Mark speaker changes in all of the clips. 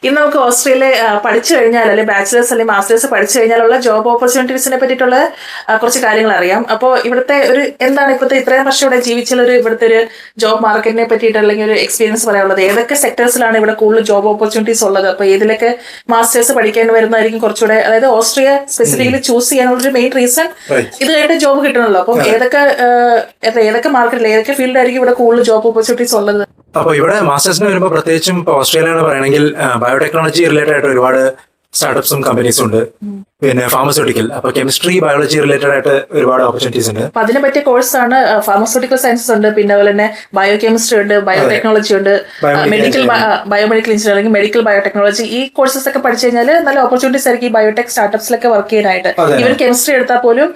Speaker 1: ഇന്ന് നമുക്ക് ഓസ്ട്രേലിയ പഠിച്ചു കഴിഞ്ഞാൽ അല്ലെങ്കിൽ ബാച്ചിലേഴ്സ് അല്ലെങ്കിൽ മാസ്റ്റേഴ്സ് പഠിച്ചു കഴിഞ്ഞാലുള്ള ജോബ് ഓപ്പർച്യൂണിറ്റീസിനെ പറ്റിയിട്ടുള്ള കുറച്ച് കാര്യങ്ങൾ അറിയാം. അപ്പോൾ ഇവിടുത്തെ ഒരു എന്താണ് ഇപ്പോഴത്തെ ഇത്രയും വർഷം ഇവിടെ ജീവിച്ചുള്ള ഇവിടുത്തെ ഒരു ജോബ് മാർക്കറ്റിനെ പറ്റിയിട്ട് അല്ലെങ്കിൽ ഒരു എക്സ്പീരിയൻസ് പറയാനുള്ളത്, ഏതൊക്കെ സെക്ടേഴ്സിലാണ് ഇവിടെ കൂടുതൽ ജോബ് ഓപ്പർച്യൂണിറ്റീസ് ഉള്ളത്, അപ്പോൾ ഏതിലൊക്കെ മാസ്റ്റേഴ്സ് പഠിക്കേണ്ടി വരുന്നതായിരിക്കും കുറച്ചുകൂടെ, അതായത് ഓസ്ട്രിയ സ്പെസിഫിക്കലി ചൂസ് ചെയ്യാനുള്ള മെയിൻ റീസൺ ഇത് കഴിഞ്ഞിട്ട് ജോബ് കിട്ടണമല്ലോ. അപ്പം ഏതൊക്കെ മാർക്കറ്റിൽ ഏതൊക്കെ ഫീൽഡായിരിക്കും ഇവിടെ കൂടുതൽ ജോബ് ഓപ്പർച്യൂണിറ്റീസ് ഉള്ളത്?
Speaker 2: അപ്പോൾ ഇവിടെ മാസ്റ്റേഴ്സിന് വരുമ്പോൾ പ്രത്യേകിച്ചും ഇപ്പോൾ ഓസ്ട്രേലിയ പറയണമെങ്കിൽ ബയോടെക്നോളജി റിലേറ്റഡ് ആയിട്ട് ഒരുപാട് സ്റ്റാർട്ടപ്സും കമ്പനീസും ഉണ്ട്. പിന്നെ ഫാർമസ്യൂട്ടിക്കൽ, അപ്പൊ കെമിസ്ട്രി ബയോളജി റിലേറ്റഡ് ആയിട്ട് ഒരുപാട് ഓപ്പർച്യൂണിറ്റീസ് ഉണ്ട്.
Speaker 1: അപ്പൊ അതിനെ പറ്റിയ കോഴ്സാണ് ഫാർമസ്യൂട്ടിക്കൽ സയൻസസ് ഉണ്ട്, പിന്നെ അതുപോലെ തന്നെ ബയോ കെമിസ്ട്രി ഉണ്ട്, ബയോടെക്നോളജി ഉണ്ട്, ബയോമെഡിക്കൽ എഞ്ചിനീയറിംഗ്, മെഡിക്കൽ ബയോടെക്നോളജി. ഈ കോഴ്സസ് ഒക്കെ പഠിച്ചു കഴിഞ്ഞാൽ നല്ല ഓപ്പർച്യൂണിറ്റീസ് ആയിരിക്കും ഈ ബയോടെക് സ്റ്റാർട്ടപ്സിലൊക്കെ വർക്ക് ചെയ്യാനായിട്ട്. ഈവൻ കെമിസ്ട്രി എടുത്താൽ പോലും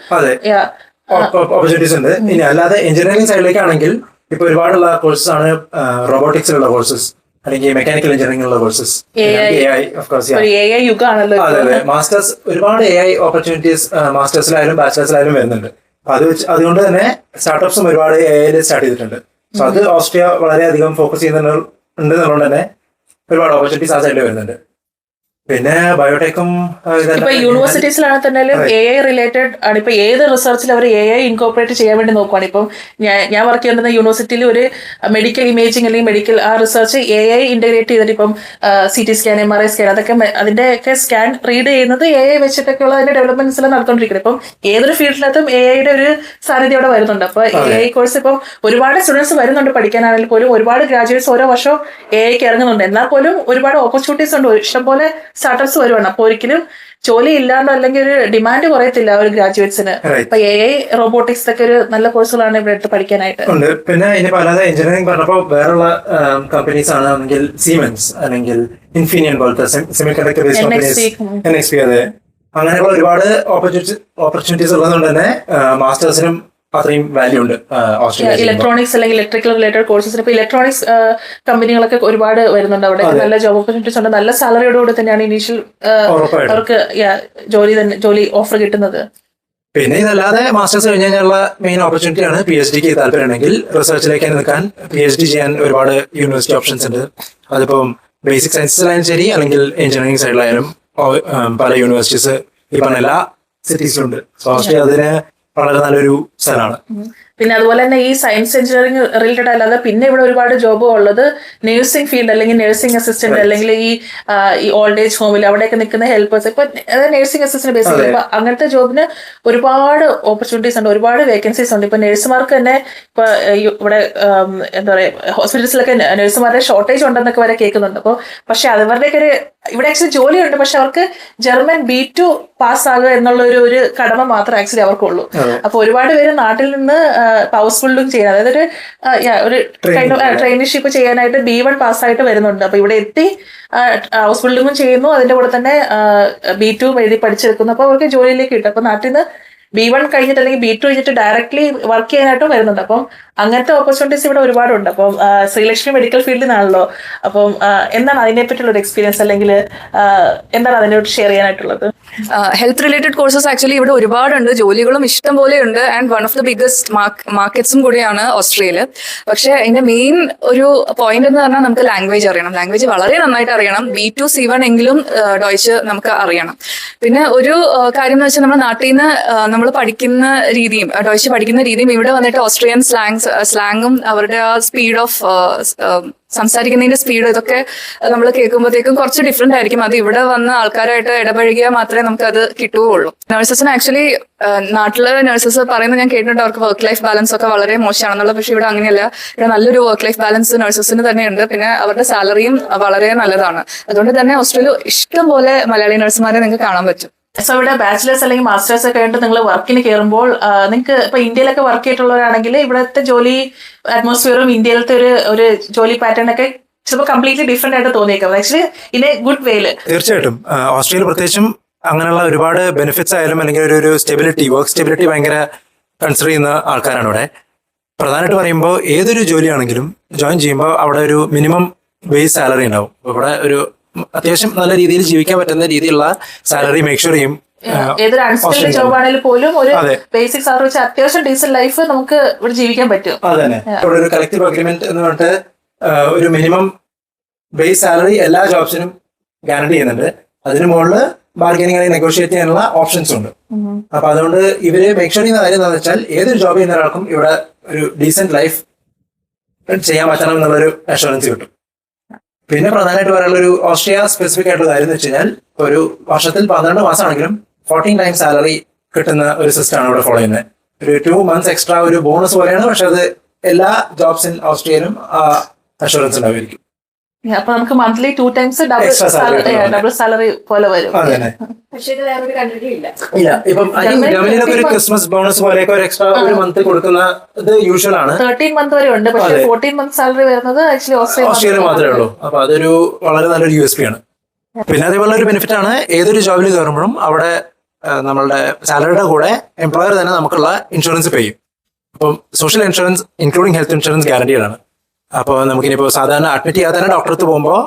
Speaker 2: ഓപ്പർച്യൂണിറ്റീസ് ഉണ്ട്. ഇനി അല്ലാതെ എഞ്ചിനീയറിംഗ് സൈഡിലേക്കാണെങ്കിൽ ഇപ്പൊ ഒരുപാടുള്ള കോഴ്സസ് ആണ് റോബോട്ടിക്സിലുള്ള കോഴ്സസ് അല്ലെങ്കിൽ മെക്കാനിക്കൽ എഞ്ചിനീയറിംഗിലുള്ള കോഴ്സസ്. അതെ, മാസ്റ്റേഴ്സ് ഒരുപാട് AI ഓപ്പർച്യൂണിറ്റീസ് മാസ്റ്റേഴ്സിലായാലും ബാച്ചിലേഴ്സിലായാലും വരുന്നുണ്ട്. അതുകൊണ്ട് തന്നെ സ്റ്റാർട്ടപ്സും ഒരുപാട് AI സ്റ്റാർട്ട് ചെയ്തിട്ടുണ്ട്. സോ അത് ഓസ്ട്രിയ വളരെയധികം ഫോക്കസ് ചെയ്യുന്നുണ്ട് തന്നെ ഒരുപാട് ഓപ്പർച്യൂണിറ്റീസ് ആ സൈഡിൽ വരുന്നുണ്ട്. പിന്നെ ബയോടെക്കും
Speaker 1: ഇപ്പൊ യൂണിവേഴ്സിറ്റീസിലാണെങ്കിൽ തന്നെ AI റിലേറ്റഡ് ആണ്. ഇപ്പൊ ഏത് റിസർച്ചിൽ അവർ AI ഇൻകോർപ്പറേറ്റ് ചെയ്യാൻ വേണ്ടി നോക്കുവാണ്. ഇപ്പം ഞാൻ വർക്ക് ചെയ്യുന്ന യൂണിവേഴ്സിറ്റിയിൽ ഒരു മെഡിക്കൽ ഇമേജിംഗ് അല്ലെങ്കിൽ മെഡിക്കൽ ആ റിസർച്ച് AI ഇന്റഗ്രേറ്റ് ചെയ്തിട്ട് ഇപ്പം CT സ്കാൻ, MRI സ്കാൻ, അതൊക്കെ അതിന്റെയൊക്കെ സ്കാൻ റീഡ് ചെയ്യുന്നത് AI വെച്ചിട്ടൊക്കെയുള്ള അതിന്റെ ഡെവലപ്മെന്റ്സ് എല്ലാം നടന്നുകൊണ്ടിരിക്കുന്നത്. ഇപ്പം ഏതൊരു ഫീൽഡിനകത്തും AIയുടെ ഒരു സാന്നിധ്യം അവിടെ വരുന്നുണ്ട്. അപ്പൊ AI കോഴ്സ് ഇപ്പം ഒരുപാട് സ്റ്റുഡൻസ് വരുന്നുണ്ട് പഠിക്കാനാണെങ്കിൽ പോലും, ഒരുപാട് ഗ്രാജുവേറ്റ്സ് ഓരോ വർഷവും AIക്ക് ഇറങ്ങുന്നുണ്ട്. എന്നാൽ പോലും ഒരുപാട് ഓപ്പർച്യൂണിറ്റീസ് ഉണ്ട്, ഇഷ്ടംപോലെ സ്റ്റാർട്ടപ്സ് വരുവാണ്. അപ്പൊ ഒരിക്കലും ജോലി ഇല്ലാണ്ടോ അല്ലെങ്കിൽ ഒരു ഡിമാൻഡ് കുറയത്തില്ല ഒരു ഗ്രാജുവേറ്റ്സിന്. അപ്പൊ AI റോബോട്ടിക്സ് ഒക്കെ ഒരു നല്ല കോഴ്സുകളാണ് ഇവിടെ എടുത്ത് പഠിക്കാനായിട്ട് ഉണ്ട്.
Speaker 2: പിന്നെ ഇനി അല്ലാതെ എഞ്ചിനീയറിംഗ് പറഞ്ഞപ്പോ വേറെയുള്ള കമ്പനീസ് ആണെങ്കിൽ സീമെൻസ് അല്ലെങ്കിൽ ഇൻഫിനിയൻ പോലത്തെ semi conductor based companies, NXP, അതെ, അങ്ങനെയുള്ള ഒരുപാട് ഓപ്പർച്യൂണിറ്റീസ് ഉള്ളതുകൊണ്ട് തന്നെ മാസ്റ്റേഴ്സിനും അത്രയും വാല്യൂ ഉണ്ട്.
Speaker 1: ഇലക്ട്രോണിക്സ് അല്ലെങ്കിൽ ഇലക്ട്രിക്കൽ റിലേറ്റഡ് കോഴ്സസിന് ഇപ്പൊ ഇലക്ട്രോണിക്സ് കമ്പനികളൊക്കെ ഒരുപാട് വരുന്നുണ്ട്. അവിടെ നല്ല ജോബ് ഓപ്പർച്യൂണിറ്റീസ് ഉണ്ട്. നല്ല സാലറിയോടുകൂടി തന്നെയാണ് ഇനീഷ്യൽ അവർക്ക് ജോലി ഓഫർ കിട്ടുന്നത്.
Speaker 2: പിന്നെ ഇതല്ലാതെ മാസ്റ്റേഴ്സ് കഴിഞ്ഞ് കഴിഞ്ഞുള്ള മെയിൻ ഓപ്പർച്യൂണിറ്റി ആണ് PhDക്ക് താല്പര്യമുണ്ടെങ്കിൽ റിസർച്ചിലേക്ക് നിൽക്കാൻ PhD ചെയ്യാൻ ഒരുപാട് യൂണിവേഴ്സിറ്റി ഓപ്ഷൻസ് ഉണ്ട്. അതിപ്പം ബേസിക് സയൻസസിലായാലും ശരി അല്ലെങ്കിൽ എഞ്ചിനീയറിംഗ് സൈഡിലായാലും പല യൂണിവേഴ്സിറ്റീസ് ഈ പറഞ്ഞ എല്ലാ സിറ്റീസിലുണ്ട്. സോ ഓസ്ട്രേലിയ അതിന് വളരെ നല്ലൊരു സ്ഥലമാണ്.
Speaker 1: പിന്നെ അതുപോലെ തന്നെ ഈ സയൻസ് എഞ്ചിനീയറിംഗ് റിലേറ്റഡ് അല്ലാതെ പിന്നെ ഇവിടെ ഒരുപാട് ജോബ് ഉള്ളത് നഴ്സിംഗ് ഫീൽഡ് അല്ലെങ്കിൽ നഴ്സിംഗ് അസിസ്റ്റന്റ് അല്ലെങ്കിൽ ഈ ഓൾഡ് ഏജ് ഹോമിൽ അവിടെയൊക്കെ നിൽക്കുന്ന ഹെൽപ്പേഴ്സ്, ഇപ്പൊ നഴ്സിംഗ് അസിസ്റ്റന്റ് ബേസിക്കലി ഇപ്പൊ അങ്ങനത്തെ ജോബിന് ഒരുപാട് ഓപ്പർച്യൂണിറ്റീസ് ഉണ്ട്, ഒരുപാട് വേക്കൻസീസ് ഉണ്ട്. ഇപ്പൊ നഴ്സുമാർക്ക് തന്നെ ഇപ്പൊ ഇവിടെ എന്താ പറയുക ഹോസ്പിറ്റൽസിലൊക്കെ നഴ്സുമാരുടെ ഷോർട്ടേജ് ഉണ്ടെന്നൊക്കെ വരെ കേൾക്കുന്നുണ്ട്. അപ്പോൾ പക്ഷെ അവരുടെയൊക്കെ ഒരു ഇവിടെ ആക്ച്വലി ജോലിയുണ്ട്, പക്ഷെ അവർക്ക് ജർമ്മൻ B2 പാസ്സാകുക എന്നുള്ള ഒരു കടമ മാത്രമേ ആക്ച്വലി അവർക്കുള്ളൂ. അപ്പൊ ഒരുപാട് പേര് നാട്ടിൽ നിന്ന് ഹൗസ്ഫുള്ളും ചെയ്യാൻ, അതായത് ഒരു ട്രെയിനിഷിപ്പ് ചെയ്യാനായിട്ട് B1 പാസ്സായിട്ട് വരുന്നുണ്ട്. അപ്പൊ ഇവിടെ എത്തി ഹൗസ് ബിൽഡിങ്ങും ചെയ്യുന്നു, അതിന്റെ കൂടെ തന്നെ B2 എഴുതി പഠിച്ചെടുക്കുന്നു. അപ്പൊ അവർക്ക് ജോലിയിലേക്ക് കിട്ടും. അപ്പൊ നാട്ടിൽ നിന്ന് B1 കഴിഞ്ഞിട്ട് അല്ലെങ്കിൽ B2 കഴിഞ്ഞിട്ട് ഡയറക്ട്ലി വർക്ക് ചെയ്യാനായിട്ടും വരുന്നുണ്ട്. അപ്പം അങ്ങനത്തെ ഓപ്പർച്യൂണിറ്റീസ് ഇവിടെ ഒരുപാടുണ്ട്. അപ്പം ശ്രീലക്ഷ്മി മെഡിക്കൽ ഫീൽഡിൽ നിന്നാണല്ലോ. അപ്പം എന്താണ് അതിനെ പറ്റിയുള്ള ഒരു എക്സ്പീരിയൻസ് അല്ലെങ്കിൽ എന്താണ് അതിനോട് ഷെയർ ചെയ്യാനായിട്ടുള്ളത്?
Speaker 3: ഹെൽത്ത് റിലേറ്റഡ് കോഴ്സസ് ആക്ച്വലി ഇവിടെ ഒരുപാടുണ്ട്, ജോലികളും ഇഷ്ടം പോലെ ഉണ്ട്. And one of the biggest മാർക്കറ്റ്സും കൂടിയാണ് ഓസ്ട്രേലിയ. പക്ഷെ അതിന്റെ മെയിൻ ഒരു പോയിന്റ് എന്ന് പറഞ്ഞാൽ നമുക്ക് ലാംഗ്വേജ് അറിയണം. ലാംഗ്വേജ് വളരെ നന്നായിട്ട് അറിയണം. B2 C1 എങ്കിലും ഡോയ്ച്ച് നമുക്ക് അറിയണം. പിന്നെ ഒരു കാര്യം എന്ന് വെച്ചാൽ നമ്മുടെ നാട്ടിൽ നിന്ന് നമ്മൾ പഠിക്കുന്ന രീതിയും ഡോയ്ച്ച് പഠിക്കുന്ന രീതിയും ഇവിടെ വന്നിട്ട് ഓസ്ട്രിയൻ സ്ലാങ്ങും അവരുടെ ആ സ്പീഡ് ഓഫ് സംസാരിക്കുന്നതിന്റെ സ്പീഡ് ഇതൊക്കെ നമ്മൾ കേൾക്കുമ്പോഴത്തേക്കും കുറച്ച് ഡിഫറെന്റ് ആയിരിക്കും. അത് ഇവിടെ വന്ന് ആൾക്കാരായിട്ട് ഇടപഴകിയാൽ മാത്രമേ നമുക്ക് അത് കിട്ടുകയുള്ളൂ. നഴ്സസിന് ആക്ച്വലി നാട്ടില് നഴ്സസ് പറയുന്നത് ഞാൻ കേട്ടിട്ടുണ്ട്, അവർക്ക് വർക്ക് ലൈഫ് ബാലൻസ് ഒക്കെ വളരെ മോശമാണെന്നുള്ളത്. പക്ഷെ ഇവിടെ അങ്ങനെയല്ല, ഇവിടെ നല്ലൊരു വർക്ക് ലൈഫ് ബാലൻസ് നഴ്സസിന് തന്നെയുണ്ട്. പിന്നെ അവരുടെ സാലറിയും വളരെ നല്ലതാണ്. അതുകൊണ്ട് തന്നെ ഓസ്ട്രേലിയ ഇഷ്ടം പോലെ മലയാളി നഴ്സുമാരെ നിങ്ങൾക്ക് കാണാൻ പറ്റും.
Speaker 1: സോ ഇവിടെ ബാച്ചിലേഴ്സ് അല്ലെങ്കിൽ മാസ്റ്റേഴ്സ് ഒക്കെ ആയിട്ട് നിങ്ങൾ വർക്കിന് കയറുമ്പോൾ നിങ്ങൾക്ക് ഇപ്പൊ ഇന്ത്യയിലൊക്കെ വർക്ക് ചെയ്തിട്ടുള്ളവരാണെങ്കിൽ ഇവിടുത്തെ ജോലി അറ്റ്മോസ്ഫിയറും ഇന്ത്യയിലത്തെ ഒരു ജോലി പാറ്റേൺ ഒക്കെ ചിലപ്പോൾ കംപ്ലീറ്റ്ലി ഡിഫറെന്റ് ആയിട്ട് തോന്നിയേക്കാം, ആക്ച്വലി ഇൻ എ ഗുഡ് വേയില്.
Speaker 2: തീർച്ചയായിട്ടും ഓസ്ട്രേലിയ പ്രത്യേകിച്ചും അങ്ങനെയുള്ള ഒരുപാട് ബെനിഫിറ്റ്സ് ആയാലും അല്ലെങ്കിൽ ഒരു സ്റ്റെബിലിറ്റി, വർക്ക് സ്റ്റെബിലിറ്റി ഭയങ്കര കൺസിഡർ ചെയ്യുന്ന ആൾക്കാരാണ് ഇവിടെ. പ്രധാനമായിട്ട് പറയുമ്പോൾ ഏതൊരു ജോലിയാണെങ്കിലും ജോയിൻ ചെയ്യുമ്പോൾ അവിടെ ഒരു മിനിമം ബേസ് സാലറി ഉണ്ടാവും. ഇവിടെ ഒരു അത്യാവശ്യം നല്ല രീതിയിൽ ജീവിക്കാൻ പറ്റുന്ന രീതിയിലുള്ള സാലറി മേക്ക് ഷുവർ ചെയ്യും.
Speaker 1: ഏതൊരു അൺസ്കിൽഡ് ജോബ് ആണെങ്കിലും പോലും ഒരു ബേസിക് സാലറി വെച്ച് അത്യാവശ്യം ഡീസന്റ് ലൈഫ് നമുക്ക് ഇവിടെ ജീവിക്കാൻ പറ്റും.
Speaker 2: അതെ, ഇവിടെ ഒരു കളക്റ്റീവ് അഗ്രിമെന്റ് എന്ന് പറഞ്ഞിട്ട് ഒരു മിനിമം ബേസ് സാലറി എല്ലാ ജോബ്സിനും ഗ്യാരണ്ടി ചെയ്യുന്നുണ്ട്. അതിന് മുകളിൽ ബാർഗനിങ് അല്ലെങ്കിൽ നെഗോഷിയേറ്റ് ചെയ്യാനുള്ള ഓപ്ഷൻസ് ഉണ്ട്. അപ്പൊ അതുകൊണ്ട് ഇവര് മേക്ക് ഷുവർ ചെയ്യുന്ന കാര്യം എന്താണെന്ന് വെച്ചാൽ ഏതൊരു ജോബ് ചെയ്യുന്ന ഒരാൾക്കും ഇവിടെ ഒരു ഡീസെന്റ് ലൈഫ് ചെയ്യാൻ പറ്റണം എന്നുള്ളൊരു അഷുറൻസ് കിട്ടും. പിന്നെ പ്രധാനമായിട്ട് പറയാനുള്ള ഒരു ഓസ്ട്രിയ സ്പെസിഫിക് ആയിട്ടുള്ള കാര്യം എന്ന് വെച്ച് കഴിഞ്ഞാൽ ഒരു വർഷത്തിൽ 12 മാസമാണെങ്കിലും 14 ടൈംസ് സാലറി കിട്ടുന്ന ഒരു സിസ്റ്റമാണ് ഇവിടെ ഫോളോ ചെയ്യുന്നത്. ഒരു 2 months എക്സ്ട്രാ ഒരു ബോണസ് പോലെയാണ്. പക്ഷെ അത് എല്ലാ ജോബ്സ് ഇൻ ഓസ്ട്രിയയിലും അഷുറൻസ് ഉണ്ടാവുമായിരിക്കും.
Speaker 1: അപ്പൊ നമുക്ക് monthly 2 times
Speaker 2: Extra salary
Speaker 1: double salary പോലെ വരും.
Speaker 3: പക്ഷേ ഇത് വേറൊരു കൺട്രി ഇല്ല.
Speaker 2: ഇല്ല, ഇപ്പം ജർമ്മനിയിലൊക്കെ ഒരു ക്രിസ്മസ് ബോണസ് പോലെയൊക്കെ ഒരു എക്സ്ട്രാ ഒരു മന്ത് കൊടുക്കുന്ന ഇത് യൂഷ്വൽ ആണ്.
Speaker 1: 13 month വരെ ഉണ്ട്. പക്ഷേ 14 month സാലറി വരുന്നത് ആക്ച്വലി
Speaker 2: ഓസ്ട്രേലിയ മാത്രമേ ഉള്ളൂ. അപ്പൊ അതൊരു വളരെ നല്ലൊരു USP ആണ്. പിന്നെ അതേപോലെ ഒരു ബെനിഫിറ്റ് ആണ്, ഏതൊരു ജോബിൽ കയറുമ്പോഴും അവിടെ നമ്മളുടെ സാലറിയുടെ കൂടെ എംപ്ലോയർ തന്നെ നമുക്കുള്ള ഇൻഷുറൻസ് പേ ചെയ്യും. അപ്പം social insurance including health insurance guaranteed ആണ്. അപ്പോൾ നമുക്കിനിപ്പോൾ സാധാരണ അഡ്മിറ്റ് ചെയ്യാതെ തന്നെ ഡോക്ടറെ അടുത്ത് പോകുമ്പോൾ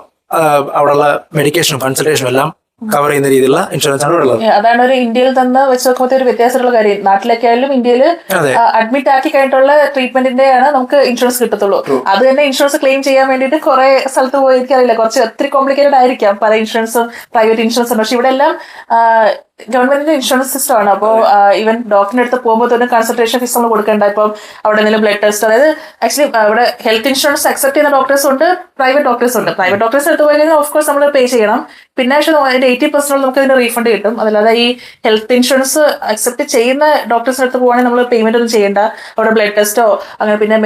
Speaker 2: അവിടെയുള്ള മെഡിക്കേഷനും കൺസൾട്ടേഷനും എല്ലാം കവർ ചെയ്യുന്ന രീതിയിലുള്ള ഇൻഷുറൻസ് ആണ് ഉള്ളത്.
Speaker 1: അതാണ് ഒരു ഇന്ത്യയിൽ തന്നെ വെച്ച് നോക്കുമ്പോൾ ഒരു വ്യത്യാസമുള്ള കാര്യം. നാട്ടിലൊക്കെ ആയാലും ഇന്ത്യയിൽ അഡ്മിറ്റ് ആക്കി കഴിഞ്ഞിട്ടുള്ള ട്രീറ്റ്മെന്റിന്റെ ആണ് നമുക്ക് ഇൻഷുറൻസ് കിട്ടത്തുള്ളൂ. അത് തന്നെ ഇൻഷുറൻസ് ക്ലെയിം ചെയ്യാൻ വേണ്ടിയിട്ട് കുറെ സ്ഥലത്ത് പോയി എനിക്കറിയില്ല, കുറച്ച് ഒത്തിരി കോംപ്ലിക്കേറ്റഡ് ആയിരിക്കാം പല ഇൻഷുറൻസും പ്രൈവറ്റ് ഇൻഷുറൻസും. പക്ഷെ ഇവിടെ എല്ലാം ഗവൺമെന്റിന്റെ ഇൻഷുറൻസ് സിസ്റ്റം ആണ്. അപ്പോൾ ഈവൻ ഡോക്ടറിന്റെ അടുത്ത് പോകുമ്പോൾ തന്നെ കൺസൾട്ടേഷൻ ഫീസ് നമ്മൾ കൊടുക്കേണ്ട. ഇപ്പം അവിടെ എന്തെങ്കിലും ബ്ലഡ് ടെസ്റ്റ്, അതായത് ആക്ച്വലി ഇവിടെ ഹെൽത്ത് ഇൻഷുറൻസ് അക്സെപ്റ്റ് ചെയ്യുന്ന ഡോക്ടേഴ്സ് ഉണ്ട്, പ്രൈവറ്റ് ഡോക്ടേഴ്സ് ഉണ്ട്. പ്രൈവറ്റ് ഡോക്ടേഴ്സ് എടുത്ത് പോയി കഴിഞ്ഞാൽ ഓഫ് കോഴ്സ് നമ്മൾ പേ ചെയ്യണം. പിന്നെ പക്ഷേ അതിന്റെ 80% നമുക്ക് അതിന്റെ റീഫണ്ട് കിട്ടും. അതല്ലാതെ ഈ ഹെൽത്ത് ഇൻഷുറൻസ് അക്സെപ്റ്റ് ചെയ്യുന്ന ഡോക്ടേഴ്സിന്റെ അടുത്ത് പോകുവാണെങ്കിൽ നമ്മൾ പേയ്മെന്റ് ഒന്നും ചെയ്യേണ്ട. അവിടെ ബ്ലഡ് ടെസ്റ്റോ അങ്ങനെ പിന്നെ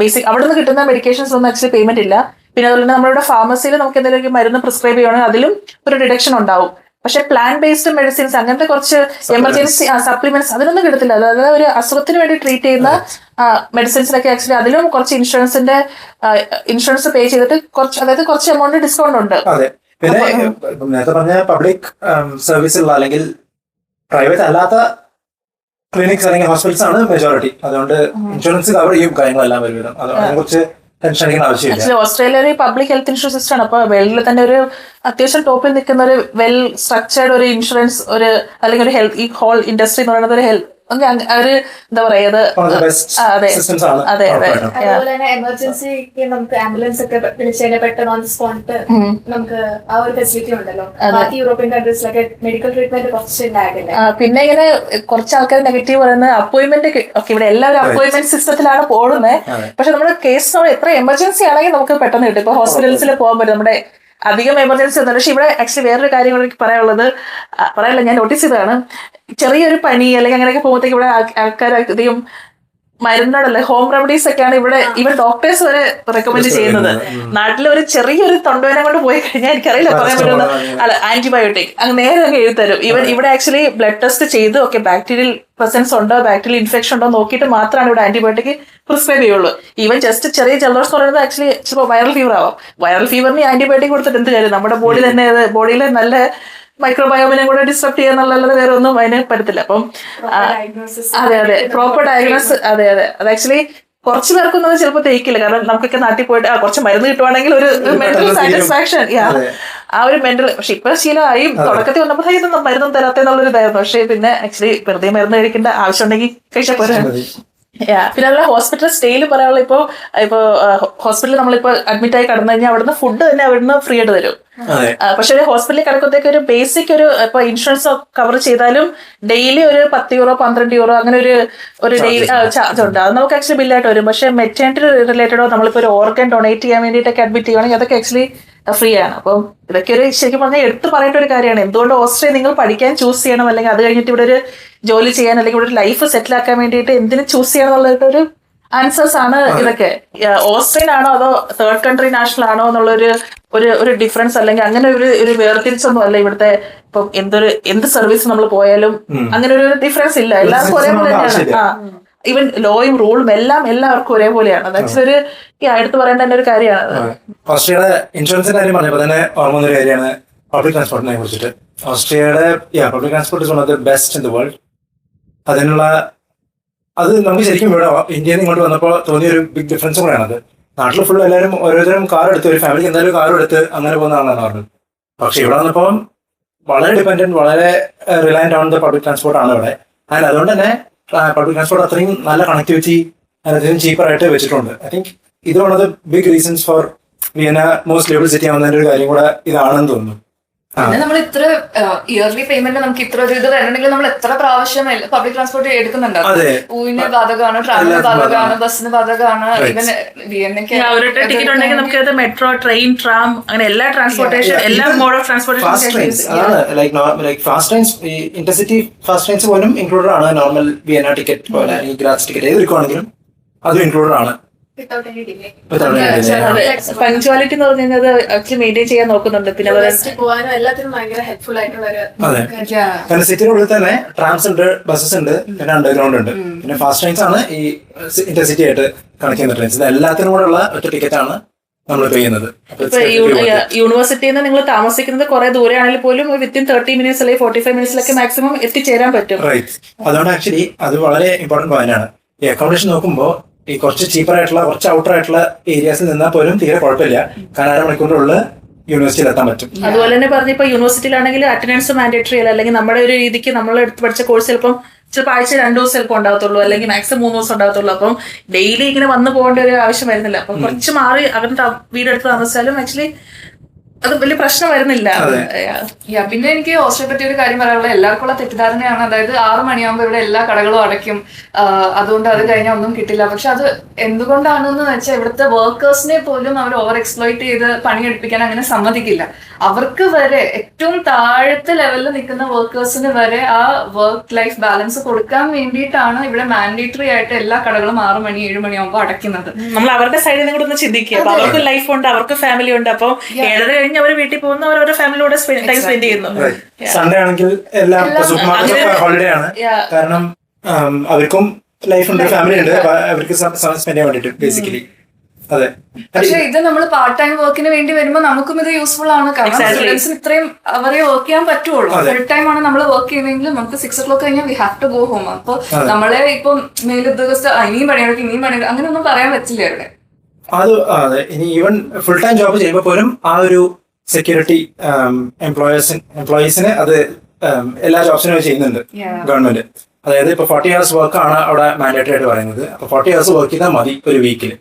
Speaker 1: ബേസിക് അവിടെ നിന്ന് കിട്ടുന്ന മെഡിക്കേഷൻസ് ഒന്നും ആക്ച്വലി പേയ്മെന്റ് ഇല്ല. പിന്നെ അതുപോലെ തന്നെ നമ്മളിവിടെ ഫാർമസിയിൽ നമുക്ക് എന്തെങ്കിലും മരുന്ന് പ്രിസ്ക്രൈബ് ചെയ്യുവാണെങ്കിൽ അതിലും ഒരു ഡിഡക്ഷൻ ഉണ്ടാവും. പക്ഷെ പ്ലാൻ ബേസ്ഡ് മെഡിസിൻസ് അങ്ങനത്തെ കുറച്ച് എമർജൻസി സപ്ലിമെന്റ്സ് അതിനൊന്നും കിട്ടത്തില്ല. അതായത് ഒരു അസുഖത്തിന് വേണ്ടി ട്രീറ്റ് ചെയ്യുന്ന മെഡിസിൻസിനൊക്കെ ആക്ച്വലി അതിലും കുറച്ച് ഇൻഷുറൻസ് പേ ചെയ്തിട്ട് അതായത് കുറച്ച് എമൗണ്ട് ഡിസ്കൗണ്ട് ഉണ്ട്.
Speaker 2: പിന്നെ നേരത്തെ പറഞ്ഞ പബ്ലിക് സർവീസുള്ള അല്ലെങ്കിൽ പ്രൈവറ്റ് അല്ലാത്ത ക്ലിനിക്സ് അല്ലെങ്കിൽ ഹോസ്പിറ്റൽസ് ആണ് മെജോറിറ്റി. അതുകൊണ്ട് ഇൻഷുറൻസ് കവർ ചെയ്യും കാര്യങ്ങളെല്ലാം വരും. അതിനെക്കുറിച്ച് ടെൻഷൻ അടിക്കുന്ന ആവശ്യമില്ല.
Speaker 1: ആക്ച്വലി ഓസ്ട്രേലിയ ഒരു പബ്ലിക് ഹെൽത്ത് ഇൻഷുറൻസ് സിസ്റ്റം ആണ്. അപ്പൊ വേൾഡിൽ തന്നെ ഒരു അത്യാവശ്യം ടോപ്പിൽ നിൽക്കുന്ന ഒരു വെൽ സ്ട്രക്ചേർഡ് ഒരു ഇൻഷുറൻസ് ഒരു അല്ലെങ്കിൽ ഒരു ഹെൽത്ത് ഈ ഹോൾ ഇൻഡസ്ട്രി എന്ന് പറയുന്നത് ഒരു ഹെൽത്ത് ഒരു എന്താ പറയാ
Speaker 3: അതുപോലെ തന്നെ എമർജൻസിക്ക് നമുക്ക് ആംബുലൻസ് ഒക്കെ വിളിച്ചതിനെ പെട്ടെന്ന് ഓൺ സ്പോട്ട് നമുക്ക് ആ ഒരു ഫെസിലിറ്റി ഉണ്ടല്ലോ. ബാക്കി യൂറോപ്യൻ കൺട്രീസിലൊക്കെ മെഡിക്കൽ ട്രീറ്റ്മെന്റ് കുറച്ച് ലാഗില്ല.
Speaker 1: പിന്നെ ഇങ്ങനെ കുറച്ച് ആൾക്കാർ നെഗറ്റീവ് പറയുന്നത് അപ്പോയിന്റ്മെന്റ് ഒക്കെ ഇവിടെ എല്ലാവരും അപ്പോയിന്റ്മെന്റ് സിസ്റ്റത്തിലാണ് പോകുന്നത്. പക്ഷെ നമ്മുടെ കേസ് എത്ര എമർജൻസി ആണെങ്കിൽ നമുക്ക് പെട്ടെന്ന് കിട്ടും. ഇപ്പൊ ഹോസ്പിറ്റൽസിൽ പോകാൻ പറ്റും. നമ്മുടെ അധികം എമർജൻസി ഒന്നും. പക്ഷെ ഇവിടെ ആക്ച്വലി വേറൊരു കാര്യം കൂടെ എനിക്ക് പറയാനുള്ളത് ഞാൻ നോട്ടീസ് ചെയ്തതാണ്. ചെറിയൊരു പനി അല്ലെങ്കിൽ അങ്ങനെയൊക്കെ പോകുമ്പോഴത്തേക്ക് ഇവിടെ ആൾക്കാർ അധികം മരുന്നുകളല്ലേ ഹോം റെമഡീസ് ഒക്കെയാണ് ഇവിടെ ഈവൻ ഡോക്ടേഴ്സ് വരെ റെക്കമെൻഡ് ചെയ്യുന്നത്. നാട്ടിൽ ഒരു ചെറിയൊരു തൊണ്ടവേദന കൊണ്ട് പോയി കഴിഞ്ഞാൽ എനിക്കറിയില്ല പറയാൻ പറ്റുന്ന ആന്റിബയോട്ടിക് അങ്ങ് നേരെ അങ്ങ് എഴുതരും. ഇവിടെ ആക്ച്വലി ബ്ലഡ് ടെസ്റ്റ് ചെയ്ത് ഓക്കെ ബാക്ടീരിയൽ പ്രസൻസ് ഉണ്ടോ ബാക്ടീരിയൽ ഇൻഫെക്ഷൻ ഉണ്ടോ നോക്കിയിട്ട് മാത്രമാണ് ഇവിടെ ആന്റിബയോട്ടിക് പ്രിസ്ക്രൈബ് ചെയ്യുള്ളൂ. ഈവൻ ജസ്റ്റ് ചെറിയ ജലദോഷം എന്ന് പറയുന്നത് ആക്ച്വലി ചിലപ്പോൾ വൈറൽ ഫീവർ ആവാം. വൈറൽ ഫീവറിന് ആന്റിബയോട്ടിക് കൊടുത്തിട്ട് എന്ത് കാര്യം? നമ്മുടെ ബോഡി തന്നെ ബോഡിയിൽ നല്ല മൈക്രോബയോമിനെ കൂടെ ഡിസ്റ്റർബ് ചെയ്യാന്നുള്ളത് വേറെ ഒന്നും അതിന് പറ്റത്തില്ല. അപ്പം അതെ പ്രോപ്പർ ഡയഗ്നോസ് അത് ആക്ച്വലി കുറച്ച് പേർക്കൊന്നും ചിലപ്പോൾ തേക്കില്ല. കാരണം നമുക്കൊക്കെ നാട്ടിൽ പോയിട്ട് കുറച്ച് മരുന്ന് കിട്ടുവാണെങ്കിൽ ഒരു മെന്റൽ സാറ്റിസ്ഫാക്ഷൻ ആ ഒരു മെന്റൽ. പക്ഷെ ഇപ്പൊ ശീലമായി തുടക്കത്തിൽ വന്നപ്പോൾ ഇതൊന്നും മരുന്നും തരാത്തെന്നുള്ളൊരു ഇതായിരുന്നു. പക്ഷെ പിന്നെ ആക്ച്വലി വെറുതെ മരുന്ന് കഴിക്കേണ്ട ആവശ്യം ഉണ്ടെങ്കിൽ കഴിച്ചാൽ പോരാ. പിന്നെ അതുപോലെ ഹോസ്പിറ്റൽ സ്റ്റേയിൽ പറയാനുള്ള ഇപ്പൊ ഹോസ്പിറ്റലിൽ നമ്മളിപ്പോ അഡ്മിറ്റ് ആയി കടന്നു കഴിഞ്ഞാൽ അവിടുന്ന് ഫുഡ് തന്നെ അവിടുന്ന് ഫ്രീ ആയിട്ട് തരും. പക്ഷെ ഒരു ഹോസ്പിറ്റലിൽ കിടക്കുമ്പോഴത്തേക്ക് ഒരു ബേസിക് ഒരു ഇപ്പൊ ഇൻഷുറൻസ് കവർ ചെയ്താലും ഡെയിലി ഒരു €10 €12 അങ്ങനെ ഒരു ഡെയിലി ചാർജ് ഉണ്ട്. അത് നമുക്ക് ആക്ച്വലി ബില്ലായിട്ട് വരും. പക്ഷെ മെറ്റേണിറ്റി റിലേറ്റഡോ നമ്മളിപ്പോ ഒരു ഓർഗൻ ഡൊണേറ്റ് ചെയ്യാൻ വേണ്ടിയിട്ടൊക്കെ അഡ്മിറ്റ് ചെയ്യുവാണെങ്കിൽ അതൊക്കെ ആക്ച്വലി ഫ്രീ ആണ്. അപ്പം ഇതൊക്കെ ഒരു ശരിക്കും പറഞ്ഞാൽ എടുത്ത് പറയേണ്ട ഒരു കാര്യമാണ്. എന്തുകൊണ്ട് ഓസ്ട്രേലിയ നിങ്ങൾ പഠിക്കാൻ ചൂസ് ചെയ്യണം അല്ലെങ്കിൽ അത് കഴിഞ്ഞിട്ട് ഇവിടെ ഒരു ജോലി ചെയ്യാൻ അല്ലെങ്കിൽ ഇവിടെ ഒരു ലൈഫ് സെറ്റിൽ ആക്കാൻ വേണ്ടിയിട്ട് എന്തിനു ചൂസ് ചെയ്യണം എന്നുള്ളൊരു ഒരു ആൻസേഴ്സ് ആണ് ഇതൊക്കെ. ഓസ്ട്രേലിയൻ ആണോ അതോ തേർഡ് കൺട്രി നാഷണൽ ആണോ എന്നുള്ളൊരു ഒരു ഡിഫറൻസ് അല്ലെങ്കിൽ അങ്ങനെ ഒരു വേർതിരിച്ചൊന്നും അല്ല ഇവിടുത്തെ. ഇപ്പം എന്ത് സർവീസ് നമ്മൾ പോയാലും അങ്ങനെ ഒരു ഡിഫറൻസ് ഇല്ല. എല്ലാവർക്കും ഒരേപോലെ തന്നെയാണ്. ഈവൻ ലോയും റൂളും എല്ലാവർക്കും ഒരേപോലെയാണ്. അതായത് ഒരു എടുത്ത് പറയേണ്ട തന്നെ ഒരു കാര്യമാണ്.
Speaker 2: ഓസ്ട്രേലിയയുടെ ഇൻഷുറൻസിന്റെ കാര്യം പറഞ്ഞപ്പോൾ തന്നെ ഓർമ്മ വന്നൊരു കാര്യമാണ് പബ്ലിക് ട്രാൻസ്പോർട്ടിനെ കുറിച്ചിട്ട്. ഓസ്ട്രേലിയയുടെ public transport is one of the best in the world. അത് നമുക്ക് ശരിക്കും ഇവിടെ ഇന്ത്യയിൽ നിന്ന് ഇങ്ങോട്ട് വന്നപ്പോൾ തോന്നിയൊരു ബിഗ് ഡിഫറൻസും കൂടെയാണത്. നാട്ടിൽ ഫുൾ എല്ലാവരും ഓരോരുത്തരും കാർ എടുത്ത് ഒരു ഫാമിലിക്ക് എന്തായാലും കാറും എടുത്ത് അങ്ങനെ പോകുന്ന ആളാണ് പറഞ്ഞത്. പക്ഷെ ഇവിടെ വന്നപ്പോൾ വളരെ ഡിപ്പെൻഡന്റ് വളരെ reliant on the public transport ആണ് ഇവിടെ. ആൻഡ് അതുകൊണ്ട് തന്നെ പബ്ലിക് ട്രാൻസ്പോർട്ട് അത്രയും നല്ല കണക്ടിവിറ്റി അത്രയും ചീപ്പറായിട്ട് വെച്ചിട്ടുണ്ട്. ഐ തിങ്ക് ഇത് one of the big reasons for Vienna most liveable city ആവുന്നതിന്റെ ഒരു കാര്യം കൂടെ ഇതാണെന്ന് തോന്നുന്നു.
Speaker 3: പിന്നെ നമ്മൾ ഇത്ര ഇയർലി പേയ്മെന്റ് നമുക്ക് ഇത്ര ഒരു ഇത് വരണമെങ്കിൽ നമ്മൾ എത്ര പ്രാവശ്യം പബ്ലിക് ട്രാൻസ്പോർട്ട് എടുക്കുന്നുണ്ടാവും.
Speaker 2: അതെ.
Speaker 3: ഊവിന് ബാധകമാണ്, ട്രാവലിന് ബാധകമാണ്, ബസ്സിന് ബാധകമാണ്, ഇവൻ
Speaker 1: അവരുടെ ടിക്കറ്റ് ഉണ്ടെങ്കിൽ നമുക്ക് മെട്രോ, ട്രെയിൻ, ട്രാം അങ്ങനെ എല്ലാ ട്രാൻസ്പോർട്ടേഷൻ, എല്ലാ mode of
Speaker 2: fast trains
Speaker 1: transportation.
Speaker 2: അതാണ് ലൈക് ഫാസ്റ്റ് ട്രെയിൻസ്, ഈ ഇന്റർസിറ്റി ഫാസ്റ്റ് ട്രെയിൻസ് പോലും ഇൻക്ലൂഡഡ് ആണ്. നോർമൽ വിയന്ന ടിക്കറ്റ് പോലെ ഈ ഗ്രാസ് ടിക്കറ്റ് ഏത് എടുക്കുവാണെങ്കിലും അതും ഇൻക്ലൂഡഡ് ആണ്.
Speaker 1: പങ്ക്ച്വാലിറ്റി എന്ന് പറഞ്ഞത് ആക്ച്വലി മെയിൻറ്റെയിൻ ചെയ്യാൻ നോക്കുന്നുണ്ട്. പിന്നെ
Speaker 4: പോകാനും എല്ലാത്തിനും ഭയങ്കര ഹെൽപ്ഫുൾ ആയിട്ടുള്ള ഒരു
Speaker 2: അതെ, കാരണം സിറ്റിയുടെ തന്നെ ട്രാംസ് ഉണ്ട്, ബസ്സസ് ഉണ്ട്, പിന്നെ അണ്ടർഗ്രൗണ്ട് ഉണ്ട്, പിന്നെ ഫാസ്റ്റ് ട്രെയിൻസ് ആണ് ഈ ഇന്റർസിറ്റി ആയിട്ട് കണക്ട് ചെയ്യുന്ന ട്രെയിൻസ്. ഇത് എല്ലാത്തിനും കൂടെ ഉള്ള ഒറ്റ ടിക്കറ്റ് ആണ് നമ്മൾ പേ ചെയ്യുന്നത്.
Speaker 1: യൂണിവേഴ്സിറ്റിയിൽ നിന്ന് നിങ്ങൾ താമസിക്കുന്നത് കുറെ ദൂരെ ആണെങ്കിൽ പോലും വിത്തിൻ 30 മിനിറ്റ്സ് അല്ലെങ്കിൽ 45 മിനിറ്റ്സിലൊക്കെ മാക്സിമം എത്തിച്ചേരാൻ പറ്റും.
Speaker 2: റൈറ്റ്, അതുകൊണ്ട് ആക്ച്വലി അത് വളരെ ഇമ്പോർട്ടന്റ് പോയിന്റ് ആണ്. ഈ അക്കോമഡേഷൻ നോക്കുമ്പോൾ ഈ കുറച്ച് ചീപ്പർ ആയിട്ടുള്ള, കുറച്ച് ഔട്ടർ ആയിട്ടുള്ള ഏരിയാസിൽ നിന്നാൽ പോലും തീരെ കുഴപ്പമില്ല. കാരണം 1.5 മണിക്കൂറിനുള്ളിൽ യൂണിവേഴ്സിറ്റിയിൽ എത്താൻ പറ്റും.
Speaker 1: അതുപോലെ തന്നെ പറഞ്ഞ ഇപ്പൊ യൂണിവേഴ്സിറ്റിയിലാണെങ്കിൽ അറ്റൻഡൻസ് മാൻഡേറ്ററി അല്ല, അല്ലെങ്കിൽ നമ്മുടെ ഒരു രീതിക്ക് നമ്മൾ എടുത്ത് പഠിച്ച കോഴ്സ് ചിലപ്പോൾ ആഴ്ച 2 ദിവസം ചിലപ്പോൾ ഉണ്ടാകത്തുള്ളൂ, അല്ലെങ്കിൽ മാക്സിമം 3 ദിവസം ഉണ്ടാകത്തുള്ളൂ. അപ്പം ഡെയിലി ഇങ്ങനെ വന്നു പോകേണ്ട ഒരു ആവശ്യം വരുന്നില്ല. അപ്പം കുറച്ച് മാറി അവരുടെ വീടെടുത്ത് താമസിച്ചാലും ആക്ച്വലി അത് വലിയ പ്രശ്നം വരുന്നില്ല.
Speaker 3: പിന്നെ എനിക്ക് ഹോസ്റ്റലിനെ പറ്റി ഒരു കാര്യം പറയാനുള്ളത്, എല്ലാവർക്കും ഉള്ള തെറ്റിദ്ധാരണയാണ്. അതായത് 6 മണിയാകുമ്പോൾ ഇവിടെ എല്ലാ കടകളും അടയ്ക്കും, അതുകൊണ്ട് അത് കഴിഞ്ഞാൽ ഒന്നും കിട്ടില്ല. പക്ഷെ അത് എന്തുകൊണ്ടാണെന്ന് വെച്ചാൽ ഇവിടുത്തെ വർക്കേഴ്സിനെ പോലും അവർ ഓവർ എക്സ്പ്ലോയിറ്റ് ചെയ്ത് പണിയെടുപ്പിക്കാൻ അങ്ങനെ സമ്മതിക്കില്ല. അവർക്ക് വരെ ഏറ്റവും താഴത്തെ ലെവലിൽ നിൽക്കുന്ന വർക്കേഴ്സിന് വരെ ആ വർക്ക് ലൈഫ് ബാലൻസ് കൊടുക്കാൻ വേണ്ടിയിട്ടാണ് ഇവിടെ മാൻഡേറ്ററി ആയിട്ട് എല്ലാ കടകളും 6 മണി 7 മണിയാകുമ്പോൾ അടയ്ക്കുന്നത്.
Speaker 1: നമ്മൾ അവരുടെ സൈഡിൽ നിന്ന് കൂടെ ഒന്ന് ചിന്തിക്കുക. അപ്പൊ അവർക്ക് ലൈഫ് ഉണ്ട്, അവർക്ക് ഫാമിലി ഉണ്ട്. അപ്പൊ 7:30 കഴിഞ്ഞ് അവർ വീട്ടിൽ പോകുന്നു, അവരവരുടെ ഫാമിലിയോടെ ടൈം സ്പെൻഡ് ചെയ്യുന്നു.
Speaker 2: സൺഡേ ആണെങ്കിൽ എല്ലാം സൂപ്പർമാർക്കറ്റ് ഹോളിഡേ ആണ്. കാരണം അവർക്കും ലൈഫ് ഉണ്ട്, ഫാമിലി ഉണ്ട്, അവർക്ക് സ്പെൻഡ് ചെയ്യാൻ വേണ്ടിട്ട് ബേസിക്കലി. അതെ,
Speaker 3: പക്ഷെ ഇത് നമ്മൾ പാർട്ട് ടൈം വർക്കിന് വേണ്ടി വരുമ്പോൾ നമുക്കും ഇത് യൂസ്ഫുൾ ആണ്. കാരണം സ്റ്റുഡൻസിന് ഇത്രയും അവരെ വർക്ക് ചെയ്യാൻ പറ്റുള്ളൂ. ഫുൾ ടൈം ആണ് നമ്മൾ വർക്ക് ചെയ്യുന്നതെങ്കിൽ നമുക്ക് 6 o'clock കഴിഞ്ഞാൽ we have to go home. അപ്പൊ നമ്മളെ ഇപ്പം മേലുദ്യോഗസ്ഥ ഇനിയും പണിയെടുക്കും ഇനിയും പണിയെടുക്കും അങ്ങനെയൊന്നും പറയാൻ പറ്റില്ല ഇവിടെ.
Speaker 2: അത് അതെ, ഇനി ഈവൻ ഫുൾ ടൈം ജോബ് ചെയ്യുമ്പോൾ പോലും ആ ഒരു സെക്യൂരിറ്റി എംപ്ലോയീസിന് അത് എല്ലാ ജോബ്സിനും ചെയ്യുന്നുണ്ട് ഗവൺമെന്റ്. അതായത് ഇപ്പൊ 40 hours വർക്ക് ആണ് അവിടെ മാൻഡേറ്ററി ആയിട്ട് പറയുന്നത്. അപ്പൊ 40 hours വർക്ക് ചെയ്താൽ മതി ഒരു വീക്കിൽ.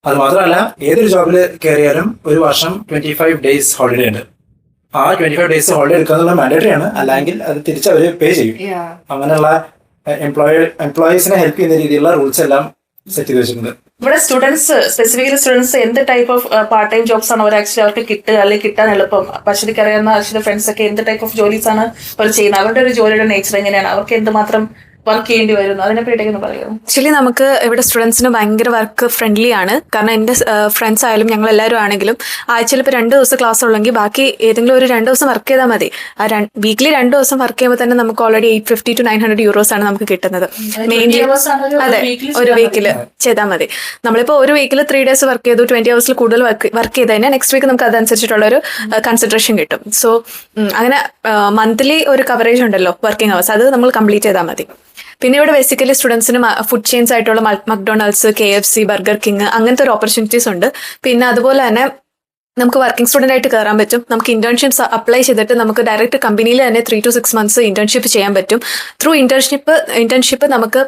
Speaker 2: അത് മാത്രമല്ല, ഏതൊരു ജോബിൽ കയറിയാലും ഒരു വർഷം 25 days ഹോളിഡേ ഉണ്ട്. ആ 25 days ഹോളിഡേ എടുക്കുക മാൻഡേറ്ററി ആണ്, അല്ലെങ്കിൽ അത് തിരിച്ച് അവർ പേ ചെയ്യും. അങ്ങനെയുള്ള എംപ്ലോയീസിനെ ഹെൽപ്പ് ചെയ്യുന്ന രീതിയിലുള്ള റൂൾസ് എല്ലാം സെറ്റ് ചെയ്ത് വെച്ചിട്ടുണ്ട്.
Speaker 1: ഇവിടെ സ്പെസിഫിക്കലി സ്റ്റുഡൻസ് എന്ത് type of part time jobs ആണ് അവർ ആക്ച്വലി അവർക്ക് കിട്ടുക അല്ലെങ്കിൽ കിട്ടാൻ എളുപ്പം? അശ്വതിക്ക് അറിയാവുന്ന അശ്വതി ഫ്രണ്ട്സ് ഒക്കെ എന്ത് ടൈപ്പ് ഓഫ് ജോലീസ് ആണ് അവർ ചെയ്യുന്നത്? അവരുടെ ഒരു ജോലിയുടെ നേച്ചർ എങ്ങനെയാണ്? അവർക്ക് എന്തുമാത്രം വർക്ക് ചെയ്യേണ്ടി വരുന്നു? അതിനെ പറ്റിയൊന്ന് പറയുമോ?
Speaker 4: ആക്ച്വലി നമുക്ക് ഇവിടെ സ്റ്റുഡൻസിന് ഭയങ്കര വർക്ക് ഫ്രണ്ട്ലി ആണ്. കാരണം എൻ്റെ ഫ്രണ്ട്സ് ആയാലും ഞങ്ങൾ എല്ലാവരും ആണെങ്കിലും ആഴ്ചയിൽ ഇപ്പോൾ 2 ദിവസം ക്ലാസ് ഉള്ളെങ്കിൽ ബാക്കി ഏതെങ്കിലും ഒരു 2 ദിവസം വർക്ക് ചെയ്താൽ മതി. വീക്കിലി 2 ദിവസം വർക്ക് ചെയ്യുമ്പോൾ തന്നെ നമുക്ക് ഓൾറെഡി 850 to 900 euros ആണ് നമുക്ക് കിട്ടുന്നത്. മെയിൻലി അതെ, ഒരു വീക്കിൽ ചെയ്താൽ മതി. നമ്മളിപ്പോൾ ഒരു വീക്കിൽ 3 days വർക്ക് ചെയ്തു, 20 hours കൂടുതൽ വർക്ക് ചെയ്ത് കഴിഞ്ഞാൽ നെക്സ്റ്റ് വീക്ക് നമുക്ക് അതനുസരിച്ചിട്ടുള്ള ഒരു കൺസിഡറേഷൻ കിട്ടും. സോ അങ്ങനെ മന്ത്ലി ഒരു കവറേജ് ഉണ്ടല്ലോ വർക്കിംഗ് അവേഴ്സ്, അത് നമ്മൾ കംപ്ലീറ്റ് ചെയ്താൽ മതി. പിന്നെ ഇവിടെ ബേസിക്കലി സ്റ്റുഡൻസിന് ഫുഡ് ചെയിൻസ് ആയിട്ടുള്ള മക്ഡൊണാൾഡ്സ്, KFC, ബർഗർ കിങ് അങ്ങനത്തെ ഒരു ഓപ്പർച്യൂണിറ്റീസ് ഉണ്ട്. പിന്നെ അതുപോലെ തന്നെ നമുക്ക് വർക്കിംഗ് സ്റ്റുഡൻ്റ് ആയിട്ട് കയറാൻ പറ്റും. നമുക്ക് ഇന്റേൺഷിപ്സ് അപ്ലൈ ചെയ്തിട്ട് നമുക്ക് ഡയറക്റ്റ് കമ്പനിയിൽ തന്നെ 3 to 6 months ഇന്റേൺഷിപ്പ് ചെയ്യാൻ പറ്റും. ത്രൂ ഇന്റേൺഷിപ്പ് നമുക്ക്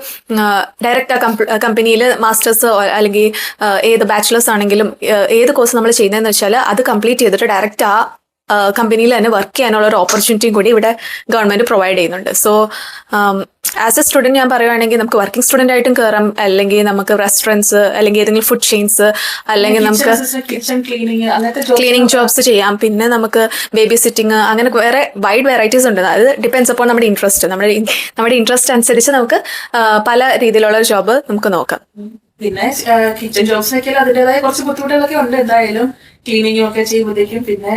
Speaker 4: ഡയറക്റ്റ് ആ കമ്പനിയിൽ മാസ്റ്റേഴ്സ് അല്ലെങ്കിൽ ഏത് ബാച്ചിലേഴ്സ് ആണെങ്കിലും ഏത് കോഴ്സ് നമ്മൾ ചെയ്യുന്നതെന്ന് വെച്ചാൽ അത് കംപ്ലീറ്റ് ചെയ്തിട്ട് ഡയറക്റ്റ് ആ കമ്പനിയിൽ തന്നെ വർക്ക് ചെയ്യാനുള്ള ഒരു ഓപ്പർച്യൂണിറ്റിയും കൂടി ഇവിടെ ഗവൺമെന്റ് പ്രൊവൈഡ് ചെയ്യുന്നുണ്ട്. സോ ആസ് എ സ്റ്റുഡൻറ് ഞാൻ പറയുവാണെങ്കിൽ നമുക്ക് വർക്കിംഗ് സ്റ്റുഡൻ്റ് ആയിട്ടും കയറാം, അല്ലെങ്കിൽ നമുക്ക് റെസ്റ്റോറൻറ്റ്സ് അല്ലെങ്കിൽ ഏതെങ്കിലും ഫുഡ് ചെയിൻസ്, അല്ലെങ്കിൽ നമുക്ക് ക്ലീനിങ് ജോബ്സ് ചെയ്യാം. പിന്നെ നമുക്ക് ബേബി സിറ്റിംഗ്, അങ്ങനെ വേറെ വൈഡ് വെറൈറ്റീസ് ഉണ്ട്. അത് ഡിപ്പെൻഡ്സ് അപ്പോൾ നമ്മുടെ ഇൻട്രസ്റ്റ്, നമ്മുടെ ഇൻട്രസ്റ്റ് അനുസരിച്ച് നമുക്ക് പല രീതിയിലുള്ള ഒരു ജോബ് നമുക്ക് നോക്കാം.
Speaker 1: പിന്നെ കിച്ചൺ ജോബ്സിനൊക്കെ അതിൻ്റെതായ കുറച്ച് ബുദ്ധിമുട്ടുകളൊക്കെ ഉണ്ട് എന്തായാലും, ക്ലീനിങ്ങും ഒക്കെ ചെയ്യുമ്പോഴത്തേക്കും. പിന്നെ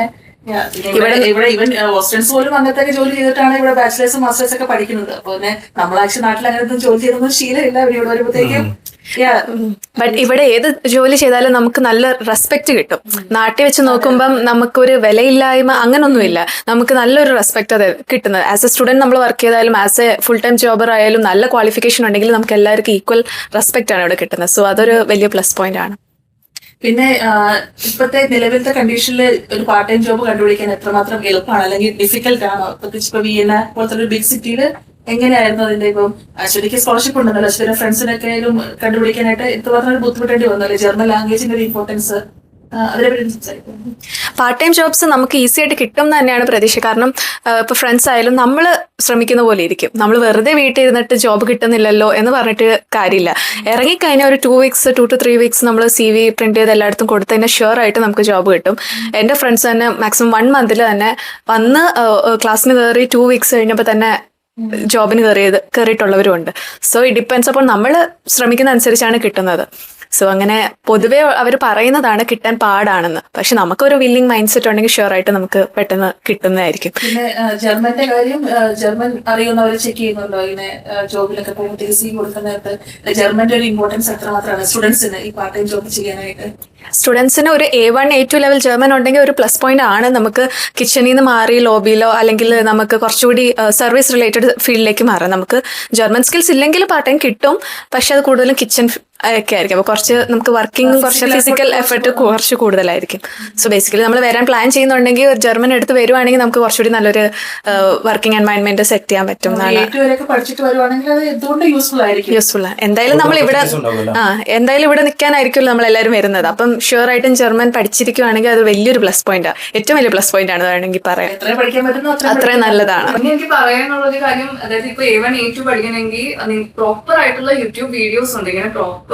Speaker 1: ഇവിടെ ഈവൻ ഹോസ്റ്റൽസ് പോലും അങ്ങനത്തെ ജോലി ചെയ്തിട്ടാണ് ഇവിടെ ബാച്ചിലേഴ്സും മാസ്റ്റേഴ്സ് ഒക്കെ പഠിക്കുന്നത്. അപ്പൊ പിന്നെ നമ്മൾ ആക്ച്വലി നാട്ടിൽ അങ്ങനത്തെ ജോലി ചെയ്തൊന്നും ശീലമില്ല. ഇവിടെ വരുമ്പോഴത്തേക്കും
Speaker 4: ബട്ട് ഇവിടെ ഏത് ജോലി ചെയ്താലും നമുക്ക് നല്ല റെസ്പെക്ട് കിട്ടും. നാട്ടിൽ വെച്ച് നോക്കുമ്പം നമുക്കൊരു വിലയില്ലായ്മ അങ്ങനൊന്നുമില്ല, നമുക്ക് നല്ലൊരു റെസ്പെക്ട് അത് കിട്ടുന്നത്. ആസ് എ സ്റ്റുഡൻറ് നമ്മൾ വർക്ക് ചെയ്താലും ആസ് എ ഫുൾ ടൈം ജോബർ ആയാലും നല്ല ക്വാളിഫിക്കേഷൻ ഉണ്ടെങ്കിൽ നമുക്ക് എല്ലാവർക്കും ഈക്വൽ റെസ്പെക്ട് ആണ് ഇവിടെ കിട്ടുന്നത്. സോ അതൊരു വലിയ പ്ലസ് പോയിന്റ് ആണ്.
Speaker 1: പിന്നെ ഇപ്പോഴത്തെ നിലവിലത്തെ കണ്ടീഷനിൽ ഒരു പാർട്ട് ടൈം ജോബ് കണ്ടുപിടിക്കാൻ എത്രമാത്രം എളുപ്പമാണ് അല്ലെങ്കിൽ ഡിഫിക്കൽട്ട് ആണോ? പ്രത്യേകിച്ച് ഇപ്പൊ വിയന്ന പോലത്തെ ഒരു ബിഗ് സിറ്റിയിൽ എങ്ങനെയായിരുന്നു അതിന്റെ? ഇപ്പം അശ്വതിക്ക് സ്കോളർഷിപ്പ് ഉണ്ടെന്നല്ലോ, അശ്വതിയുടെ ഫ്രണ്ട്സിനൊക്കെ കണ്ടുപിടിക്കാനായിട്ട് എത്രമാത്രം ബുദ്ധിമുട്ടേണ്ടി വന്നല്ലേ? ജർമ്മൻ ലാംഗ്വേജിന്റെ ഒരു ഇമ്പോർട്ടൻസ് അതിനെപ്പറ്റി സംസാരിക്കും.
Speaker 4: പാർട്ട് ടൈം ജോബ്സ് നമുക്ക് ഈസി ആയിട്ട് കിട്ടും എന്ന് തന്നെയാണ് പ്രതീക്ഷ. കാരണം ഇപ്പോൾ ഫ്രണ്ട്സ് ആയാലും നമ്മൾ ശ്രമിക്കുന്ന പോലെ ഇരിക്കും. നമ്മൾ വെറുതെ വീട്ടിൽ ഇരുന്നിട്ട് ജോബ് കിട്ടുന്നില്ലല്ലോ എന്ന് പറഞ്ഞിട്ട് കാര്യമില്ല. ഇറങ്ങിക്കഴിഞ്ഞാൽ ഒരു 2 weeks 2 to 3 weeks നമ്മൾ CV പ്രിന്റ് ചെയ്ത് എല്ലായിടത്തും കൊടുത്തു കഴിഞ്ഞാൽ ഷുവർ ആയിട്ട് നമുക്ക് ജോബ് കിട്ടും. എൻ്റെ ഫ്രണ്ട്സ് തന്നെ മാക്സിമം 1 month തന്നെ വന്ന് ക്ലാസ്സിന് കയറി 2 weeks കഴിഞ്ഞപ്പോൾ തന്നെ ജോബിന് കയറിയിട്ടുള്ളവരും ഉണ്ട്. സോ ഇറ്റ് ഡിപ്പെൻസ് അപ്പോൾ നമ്മൾ ശ്രമിക്കുന്ന അനുസരിച്ചാണ് കിട്ടുന്നത്. സോ അങ്ങനെ പൊതുവേ അവർ പറയുന്നതാണ് കിട്ടാൻ പാടാണെന്ന്. പക്ഷെ നമുക്കൊരു വില്ലിംഗ് മൈൻഡ് സെറ്റ് ഉണ്ടെങ്കിൽ ഷുവർ ആയിട്ട് നമുക്ക് പെട്ടെന്ന് കിട്ടുന്നതായിരിക്കും.
Speaker 1: പിന്നെ ജർമ്മന്റെ കാര്യം, ജർമ്മൻ അറിയുന്നവർ ചെക്ക് ചെയ്യുന്നുണ്ടോ ഇങ്ങനെ ജോബിലൊക്കെ പോകുമ്പോൾ CV കൊടുക്കുന്നിടത്ത് ജർമ്മന്റെ ഒരു ഇമ്പോർട്ടൻസ് എത്രമാത്രമാണ് സ്റ്റുഡൻസിന് ഈ പാർട്ട് ടൈം ജോബ് ചെയ്യാനായിട്ട്?
Speaker 4: സ്റ്റുഡൻസിന് ഒരു A1 A2 ലെവൽ ജർമ്മൻ ഉണ്ടെങ്കിൽ ഒരു പ്ലസ് പോയിന്റ് ആണ്. നമുക്ക് കിച്ചണിൽ നിന്ന് മാറി ലോബിയിലോ അല്ലെങ്കിൽ നമുക്ക് കുറച്ചുകൂടി സർവീസ് റിലേറ്റഡ് ഫീൽഡിലേക്ക് മാറാം. നമുക്ക് ജർമ്മൻ സ്കിൽസ് ഇല്ലെങ്കിൽ പാർട്ട് ടൈം കിട്ടും, പക്ഷെ അത് കൂടുതലും കിച്ചൺ ഒക്കെ ആയിരിക്കും. അപ്പോൾ കുറച്ച് നമുക്ക് വർക്കിംഗ് കുറച്ച് ഫിസിക്കൽ എഫർട്ട് കുറച്ച് കൂടുതലായിരിക്കും. സോ ബേസിക്കലി നമ്മൾ വരാൻ പ്ലാൻ ചെയ്യുന്നുണ്ടെങ്കിൽ ഒരു ജർമ്മൻ എടുത്ത് വരുവാണെങ്കിൽ നമുക്ക് കുറച്ചുകൂടി നല്ലൊരു വർക്കിംഗ് എൻവയൺമെന്റ് സെറ്റ് ചെയ്യാൻ പറ്റും.
Speaker 1: പഠിച്ചിട്ട് വരുവാണെങ്കിൽ അത് എന്തുകൊണ്ട് യൂസ്ഫുൾ ആയിരിക്കും?
Speaker 4: യൂസ്ഫുൾ ആണ്. എന്തായാലും നമ്മൾ ഇവിടെ എന്തായാലും ഇവിടെ നിൽക്കാനായിരിക്കുമല്ലോ നമ്മൾ എല്ലാവരും വരുന്നത്. അപ്പം ഷുവർ ആയിട്ടും ജർമ്മൻ പഠിച്ചിരിക്കുവാണെങ്കിൽ അത് വലിയൊരു പ്ലസ് പോയിന്റ്, ഏറ്റവും വലിയ പ്ലസ് പോയിന്റ് ആണ് വേണമെങ്കിൽ പറയാം. അത്രയും നല്ലതാണ്.
Speaker 3: എനിക്ക് പറയാനുള്ള ഒരു കാര്യം, അതായത് ഇപ്പൊ A1 A2 പഠിക്കണമെങ്കിൽ പ്രോപ്പർ ആയിട്ടുള്ള യൂട്യൂബ് വീഡിയോസ് ഉണ്ട്. ഇങ്ങനെ പ്രോപ്പർ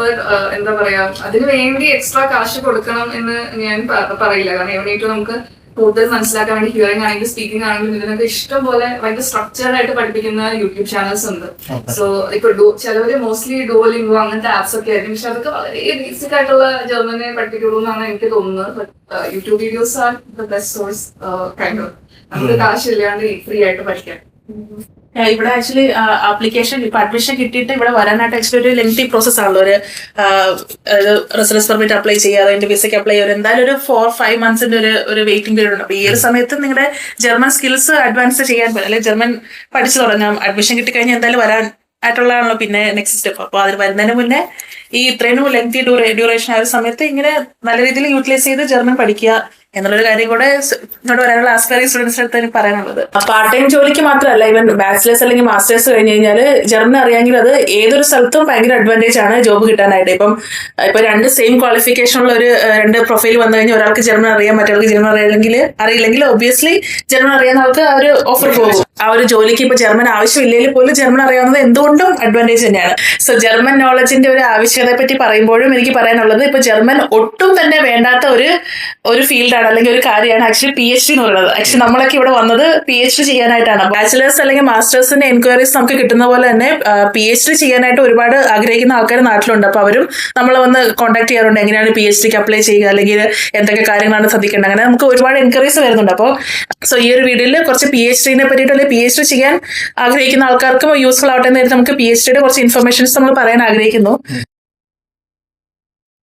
Speaker 3: എന്താ പറയാ, അതിന് വേണ്ടി എക്സ്ട്രാ കാശ് കൊടുക്കണം എന്ന് ഞാൻ പറയില്ല. കാരണം A1 A2 നമുക്ക് കൂടുതൽ മനസ്സിലാക്കാൻ വേണ്ടി ഹിയറിംഗ് ആണെങ്കിലും സ്പീക്കിംഗ് ആണെങ്കിലും ഇതിനൊക്കെ ഇഷ്ടം പോലെ ഭയങ്കര സ്ട്രക്ചേർഡ് ആയിട്ട് പഠിപ്പിക്കുന്ന യൂട്യൂബ് ചാനൽസ് ഉണ്ട്. സോ ഇപ്പൊ ചിലവര് മോസ്റ്റ്ലി ഡുവോലിംഗോ അങ്ങനത്തെ ആപ്സ് ഒക്കെ ആയിരിക്കും. പക്ഷെ അതൊക്കെ വളരെ ബേസിക് ആയിട്ടുള്ള ജർമ്മനെ പഠിപ്പിക്കുള്ളൂ എന്നാണ് എനിക്ക് തോന്നുന്നത്. YouTube videos are the best source kind of. നമുക്ക് കാശില്ലാണ്ട് ഫ്രീ ആയിട്ട് പഠിക്കാം.
Speaker 1: ഇവിടെ ആക്ച്വലി ആപ്ലിക്കേഷൻ ഇപ്പൊ അഡ്മിഷൻ കിട്ടിയിട്ട് ഇവിടെ വരാനായിട്ട് ആക്ച്വലി ഒരു ലെങ്തി പ്രോസസ് ആണല്ലോ. ഒരു റെസിഡൻസ് പെർമിറ്റ് അപ്ലൈ ചെയ്യുക, അതിന്റെ വിസയ്ക്ക് അപ്ലൈ ചെയ്യുക, എന്തായാലും ഒരു 4-5 months ഒരു വെയിറ്റിംഗ് പീരീഡ് ഉണ്ട്. അപ്പൊ ഈ ഒരു സമയത്ത് നിങ്ങളുടെ ജർമ്മൻ സ്കിൽസ് അഡ്വാൻസ് ചെയ്യാൻ പറ്റും, അല്ലെങ്കിൽ ജർമ്മൻ പഠിച്ചു തുടങ്ങാം. അഡ്മിഷൻ കിട്ടിക്കഴിഞ്ഞാൽ എന്തായാലും വരാൻ ആയിട്ടുള്ളതാണല്ലോ പിന്നെ നെക്സ്റ്റ് സ്റ്റെപ്പ്. അപ്പോൾ അതിന് വരുന്നതിന് മുന്നേ ഈ ഇത്രയും ലെങ്തി ഡ്യൂറേഷൻ ആയ സമയത്ത് ഇങ്ങനെ നല്ല രീതിയിൽ യൂട്ടിലൈസ് ചെയ്ത് ജർമ്മൻ പഠിക്കുക എന്നുള്ളൊരു കാര്യം കൂടെ ഇങ്ങോട്ട് വരാനുള്ള ആസ്പയറിംഗ് സ്റ്റുഡൻസിന് അടുത്ത് എനിക്ക് പറയാനുള്ളത്. പാർട്ട് ടൈം ജോലിക്ക് മാത്രമല്ല, ഈവൻ ബാച്ചിലേഴ്സ് അല്ലെങ്കിൽ മാസ്റ്റേഴ്സ് കഴിഞ്ഞ് കഴിഞ്ഞാൽ ജർമ്മൻ അറിയാമെങ്കിൽ അത് ഏതൊരു സ്ഥലത്തും ഭയങ്കര അഡ്വാൻറ്റേജ് ആണ് ജോബ് കിട്ടാനായിട്ട്. ഇപ്പൊ 2 സെയിം ക്വാളിഫിക്കേഷൻ ഉള്ള ഒരു 2 പ്രൊഫൈൽ വന്നു കഴിഞ്ഞാൽ ഒരാൾക്ക് ജർമ്മൻ അറിയാം, മറ്റൊരാൾക്ക് ജർമ്മൻ അറിയില്ലെങ്കിൽ ഒബ്വിയസ്ലി ജർമ്മൻ അറിയാവുന്ന ആൾക്ക് ആ ഒരു ഓഫർ പോകും. ആ ഒരു ജോലിക്ക് ഇപ്പൊ ജർമ്മൻ ആവശ്യമില്ലെങ്കിൽ പോലും ജർമ്മൻ അറിയാവുന്നത് എന്തുകൊണ്ടും അഡ്വാൻറ്റേജ് തന്നെയാണ്. സോ ജർമ്മൻ നോളജിന്റെ ഒരു ആവശ്യകതയെ പറ്റി പറയുമ്പോഴും എനിക്ക് പറയാനുള്ളത്, ഇപ്പൊ ജർമ്മൻ ഒട്ടും തന്നെ വേണ്ടാത്ത ഒരു ഫീൽഡാണ് അല്ലെങ്കിൽ ഒരു കാര്യമാണ് ആക്ച്വലി PhD എന്ന് പറയുന്നത്. ആക്ച്വലി നമ്മളൊക്കെ ഇവിടെ വന്നത് PhD ചെയ്യാനായിട്ടാണ്. ബാച്ചിലേഴ്സ് അല്ലെങ്കിൽ മാസ്റ്റേഴ്സിന്റെ എൻക്വയറീസ് നമുക്ക് കിട്ടുന്ന പോലെ തന്നെ PhD ചെയ്യാനായിട്ട് ഒരുപാട് ആഗ്രഹിക്കുന്ന ആൾക്കാർ നാട്ടിലുണ്ട്. അപ്പൊ അവരും നമ്മളെ വന്ന് കോൺടാക്ട് ചെയ്യാറുണ്ട്, എങ്ങനെയാണ് PhDക്ക് അപ്ലൈ ചെയ്യുക, അല്ലെങ്കിൽ എന്തൊക്കെ കാര്യങ്ങളാണ് ശ്രദ്ധിക്കേണ്ടത്. അങ്ങനെ നമുക്ക് ഒരുപാട് എൻക്വയറീസ് വരുന്നുണ്ട്. അപ്പോൾ സോ ഈ ഒരു വീഡിയോയിൽ കുറച്ച് PhDനെ പറ്റിയിട്ട് അല്ലെങ്കിൽ PhD ചെയ്യാൻ ആഗ്രഹിക്കുന്ന ആൾക്കാർക്കും യൂസ്ഫുൾ ആവട്ടെ എന്ന് നമുക്ക് PhDയുടെ കുറച്ച് ഇൻഫർമേഷൻസ് നമ്മൾ പറയാൻ ആഗ്രഹിക്കുന്നു.